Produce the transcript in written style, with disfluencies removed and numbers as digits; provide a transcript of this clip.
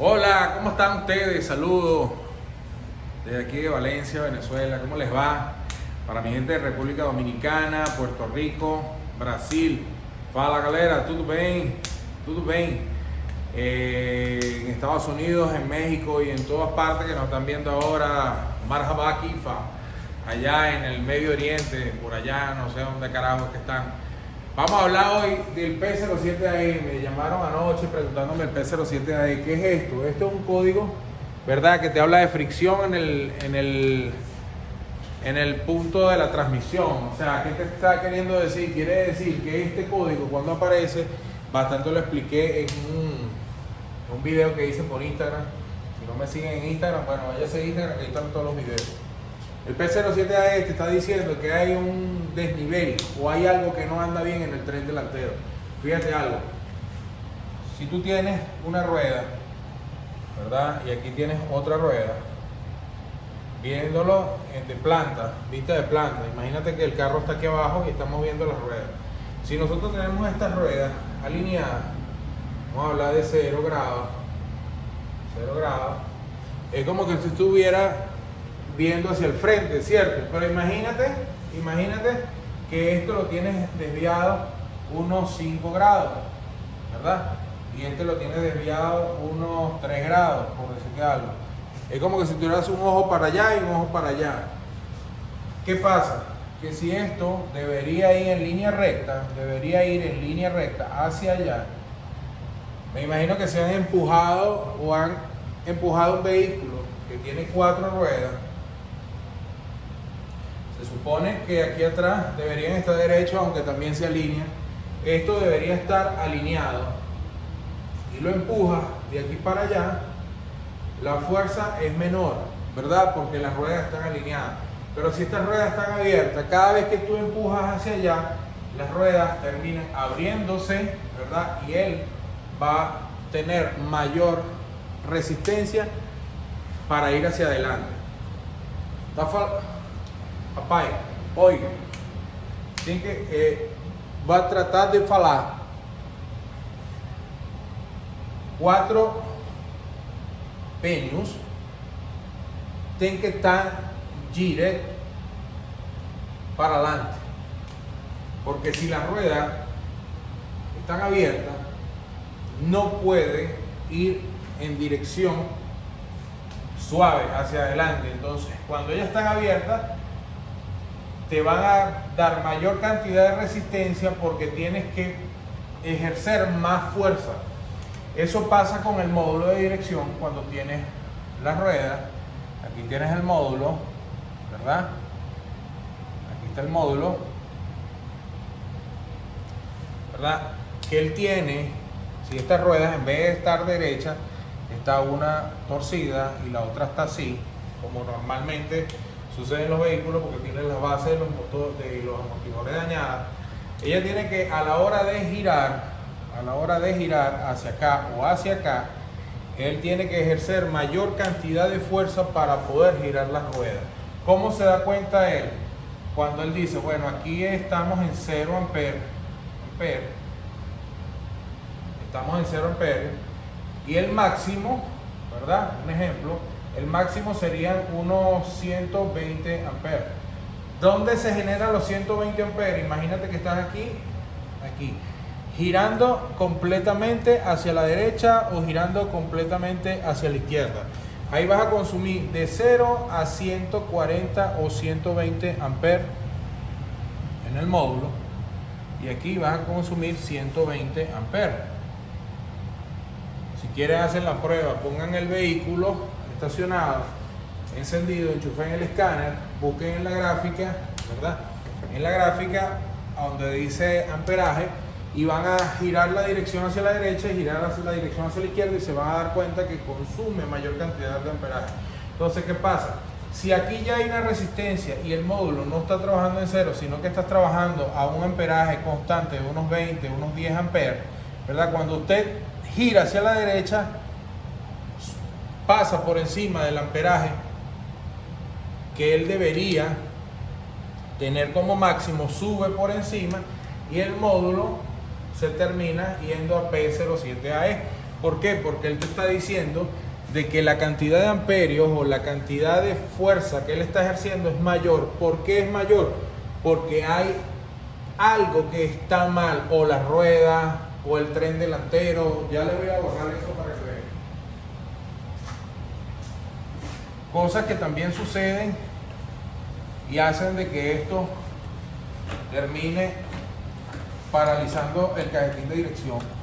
Hola, ¿cómo están ustedes? Saludos desde aquí de Valencia, Venezuela. ¿Cómo les va? Para mi gente de República Dominicana, Puerto Rico, Brasil. Fala galera, tudo bem? Tudo bem? En Estados Unidos, en México y en todas partes que nos están viendo ahora. Marhaba Kifa, allá en el Medio Oriente, por allá, no sé dónde carajo es que están. Vamos a hablar hoy del P07AE. Me llamaron anoche preguntándome el P07AE. ¿Qué es esto? Esto es un código, ¿verdad? Que te habla de fricción en el punto de la transmisión. O sea, ¿qué te está queriendo decir? Quiere decir que este código, cuando aparece, bastante lo expliqué en un video que hice por Instagram. Si no me siguen en Instagram, bueno, váyase a Instagram, que ahí están todos los videos. El P07AE te está diciendo que hay un desnivel o hay algo que no anda bien en el tren delantero. Fíjate algo. Si tú tienes una rueda, ¿verdad? Y aquí tienes otra rueda, viéndolo de planta, vista de planta. Imagínate que el carro está aquí abajo y estamos viendo las ruedas. Si nosotros tenemos estas ruedas alineadas, vamos a hablar de 0 grados. 0 grados. Es como que si estuviera viendo hacia el frente, ¿cierto? Pero imagínate que esto lo tienes desviado unos 5 grados, ¿verdad? Y este lo tienes desviado unos 3 grados, por decirte algo. Es como que si tuvieras un ojo para allá y un ojo para allá. ¿Qué pasa? Que si esto debería ir en línea recta, hacia allá, me imagino que se han empujado o han empujado un vehículo que tiene 4 ruedas. Se supone que aquí atrás deberían estar derechos, aunque también se alinean. Esto debería estar alineado y lo empuja de aquí para allá. La fuerza es menor, ¿verdad? Porque las ruedas están alineadas. Pero si estas ruedas están abiertas, cada vez que tú empujas hacia allá, las ruedas terminan abriéndose, ¿verdad? Y él va a tener mayor resistencia para ir hacia adelante. Papai, oiga, va a tratar de falar 4 pneus tem que estar direto para adelante, porque si las ruedas están abiertas no puede ir en dirección suave hacia adelante. Entonces, cuando ellas están abiertas, te van a dar mayor cantidad de resistencia porque tienes que ejercer más fuerza. Eso pasa con el módulo de dirección cuando tienes las ruedas. Aquí tienes el módulo, ¿verdad? Aquí está el módulo, ¿verdad? Que él tiene, si estas ruedas en vez de estar derecha, está una torcida y la otra está así, como normalmente sucede en los vehículos, porque tienen las bases de los amortiguadores dañadas. Ella tiene que, a la hora de girar hacia acá o hacia acá, él tiene que ejercer mayor cantidad de fuerza para poder girar las ruedas. ¿Cómo se da cuenta él? Cuando él dice, bueno, aquí estamos en 0 amperes, estamos en 0 amperes, y el máximo, ¿verdad? Un ejemplo, el máximo serían unos 120 amperes. ¿Dónde se generan los 120 amperes? Imagínate que estás aquí, girando completamente hacia la derecha o girando completamente hacia la izquierda. Ahí vas a consumir de 0 a 140 o 120 amperes en el módulo, y aquí vas a consumir 120 amperes. Si quieren hacer la prueba, pongan el vehículo estacionado, encendido, enchufen el escáner, busquen en la gráfica, ¿verdad? En la gráfica donde dice amperaje, y van a girar la dirección hacia la derecha y girar hacia la dirección hacia la izquierda, y se van a dar cuenta que consume mayor cantidad de amperaje. Entonces, ¿qué pasa? Si aquí ya hay una resistencia y el módulo no está trabajando en 0, sino que estás trabajando a un amperaje constante de unos 20, unos 10 amperes, ¿verdad? Cuando usted gira hacia la derecha, pasa por encima del amperaje que él debería tener como máximo, sube por encima, y el módulo se termina yendo a P07AE. ¿Por qué? Porque él te está diciendo de que la cantidad de amperios o la cantidad de fuerza que él está ejerciendo es mayor. ¿Por qué es mayor? Porque hay algo que está mal, o la rueda, o el tren delantero. Ya le voy a borrar eso para que vean. Cosas que también suceden y hacen de que esto termine paralizando el cajetín de dirección.